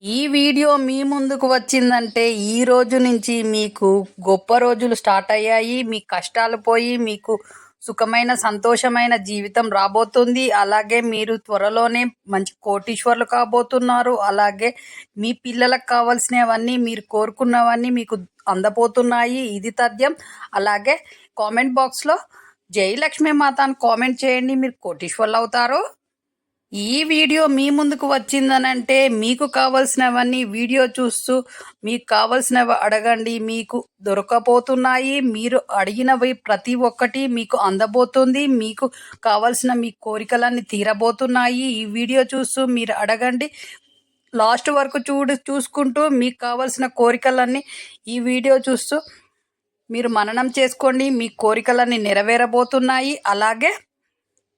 ఈ వీడియో మీ ముందుకు వచ్చిందంటే ఈ రోజు నుంచి మీకు గొప్ప రోజులు స్టార్ట్ అయ్యాయి. మీ కష్టాలు పోయి మీకు సుఖమైన సంతోషమైన జీవితం రాబోతుంది. అలాగే మీరు త్వరలోనే మంచి కోటీశ్వర్లు కాబోతున్నారు. అలాగే మీ పిల్లలకు కావాల్సినవన్నీ మీరు కోరుకున్నవన్నీ మీకు అందబోతున్నాయి. ఇది తథ్యం. అలాగే కామెంట్ బాక్స్లో జై లక్ష్మీ మాత అని కామెంట్ చేయండి. మీరు కోటీశ్వర్లు అవుతారు. ఈ వీడియో మీ ముందుకు వచ్చిందనంటే మీకు కావలసినవన్నీ వీడియో చూస్తూ మీకు కావలసినవి అడగండి, మీకు దొరకపోతున్నాయి. మీరు అడిగినవి ప్రతి ఒక్కటి మీకు అందబోతుంది. మీకు కావలసిన మీ కోరికలన్నీ తీరబోతున్నాయి. ఈ వీడియో చూస్తూ మీరు అడగండి. లాస్ట్ వరకు చూసుకుంటూ మీకు కావలసిన కోరికలన్నీ ఈ వీడియో చూస్తూ మీరు మననం చేసుకోండి. మీ కోరికలన్నీ నెరవేరబోతున్నాయి. అలాగే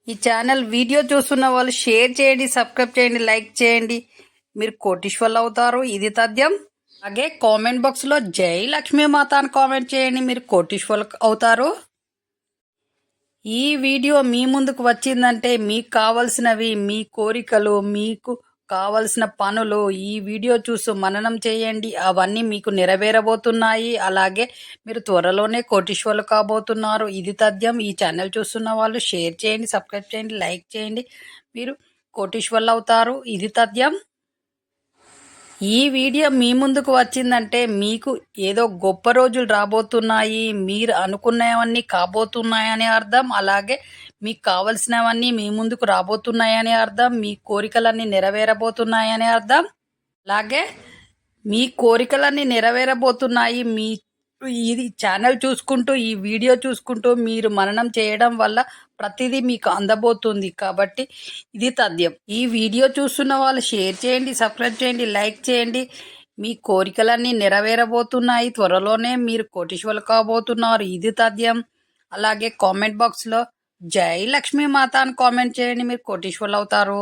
ఈ ఛానల్ వీడియో చూస్తున్న వాళ్ళు షేర్ చేయండి, సబ్స్క్రైబ్ చేయండి, లైక్ చేయండి. మీరు కోటీశ్వర్లు అవుతారు. ఇది తథ్యం. అలాగే కామెంట్ బాక్స్లో జై లక్ష్మీ మాత అని కామెంట్ చేయండి. మీరు కోటీశ్వర్లు అవుతారు. ఈ వీడియో మీ ముందుకు వచ్చిందంటే మీకు కావలసినవి, మీ కోరికలు, మీకు కావలసిన పనులు ఈ వీడియో చూసి మననం చేయండి. అవన్నీ మీకు నెరవేరబోతున్నాయి. అలాగే మీరు త్వరలోనే కోటీశ్వర్లు కాబోతున్నారు. ఇది తథ్యం. ఈ ఛానల్ చూస్తున్న వాళ్ళు షేర్ చేయండి, సబ్స్క్రైబ్ చేయండి, లైక్ చేయండి. మీరు కోటీశ్వర్లు అవుతారు. ఇది తథ్యం. ఈ వీడియో మీ ముందుకు వచ్చిందంటే మీకు ఏదో గొప్ప రోజులు రాబోతున్నాయి, మీరు అనుకున్నవన్నీ కాబోతున్నాయని అర్థం. అలాగే మీకు కావలసినవన్నీ మీ ముందుకు రాబోతున్నాయని అర్థం. మీ కోరికలన్నీ నెరవేరబోతున్నాయని అర్థం. అలాగే మీ కోరికలన్నీ నెరవేరబోతున్నాయి. మీ ఇది ఛానల్ చూసుకుంటూ ఈ వీడియో చూసుకుంటూ మీరు మననం చేయడం వల్ల ప్రతిదీ మీకు అందబోతుంది. కాబట్టి ఇది తథ్యం. ఈ వీడియో చూస్తున్న వాళ్ళు షేర్ చేయండి, సబ్స్క్రైబ్ చేయండి, లైక్ చేయండి. మీ కోరికలన్నీ నెరవేరబోతున్నాయి. త్వరలోనే మీరు కోటీశ్వర్లు కాబోతున్నారు. ఇది తథ్యం. అలాగే కామెంట్ బాక్స్లో జై లక్ష్మీ మాత అని కామెంట్ చేయండి. మీరు కోటీశ్వర్లు అవుతారు.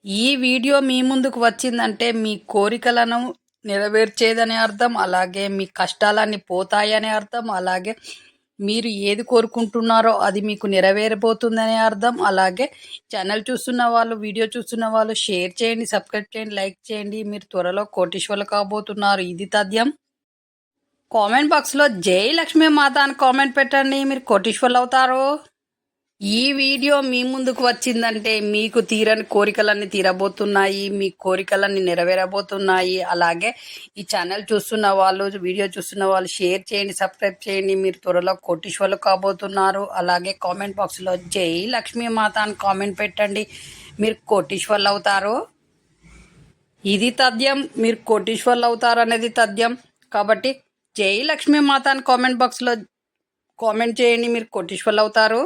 ఈ వీడియో మీ ముందుకు వచ్చిందంటే మీ కోరికలను నెరవేర్చేదని అర్థం. అలాగే మీ కష్టాలన్నీ పోతాయని అర్థం. అలాగే మీరు ఏది కోరుకుంటున్నారో అది మీకు నెరవేరబోతుందని అర్థం. అలాగే ఛానల్ చూస్తున్న వాళ్ళు, వీడియో చూస్తున్న వాళ్ళు షేర్ చేయండి, సబ్స్క్రైబ్ చేయండి, లైక్ చేయండి. మీరు త్వరలో కోటీశ్వర్లు కాబోతున్నారు. ఇది తథ్యం. కామెంట్ బాక్స్లో జై లక్ష్మీ మాత అని కామెంట్ పెట్టండి. మీరు కోటీశ్వర్లు అవుతారు. ఈ వీడియో మీ ముందుకు వచ్చిందంటే మీకు తీరని కోరికలన్నీ తీరబోతున్నాయి. మీ కోరికలన్నీ నెరవేరబోతున్నాయి. అలాగే ఈ ఛానల్ చూస్తున్న వాళ్ళు, వీడియో చూస్తున్న వాళ్ళు షేర్ చేయండి, సబ్స్క్రైబ్ చేయండి. మీరు త్వరలో కోటీశ్వర్లు కాబోతున్నారు. అలాగే కామెంట్ బాక్స్లో జై లక్ష్మీ మాత అని కామెంట్ పెట్టండి. మీరు కోటీశ్వర్లు అవుతారు. ఇది తథ్యం. మీరు కోటీశ్వర్లు అవుతారు అనేది తథ్యం. కాబట్టి జై లక్ష్మీ మాత అని కామెంట్ బాక్స్లో కామెంట్ చేయండి. మీరు కోటీశ్వర్లు అవుతారు.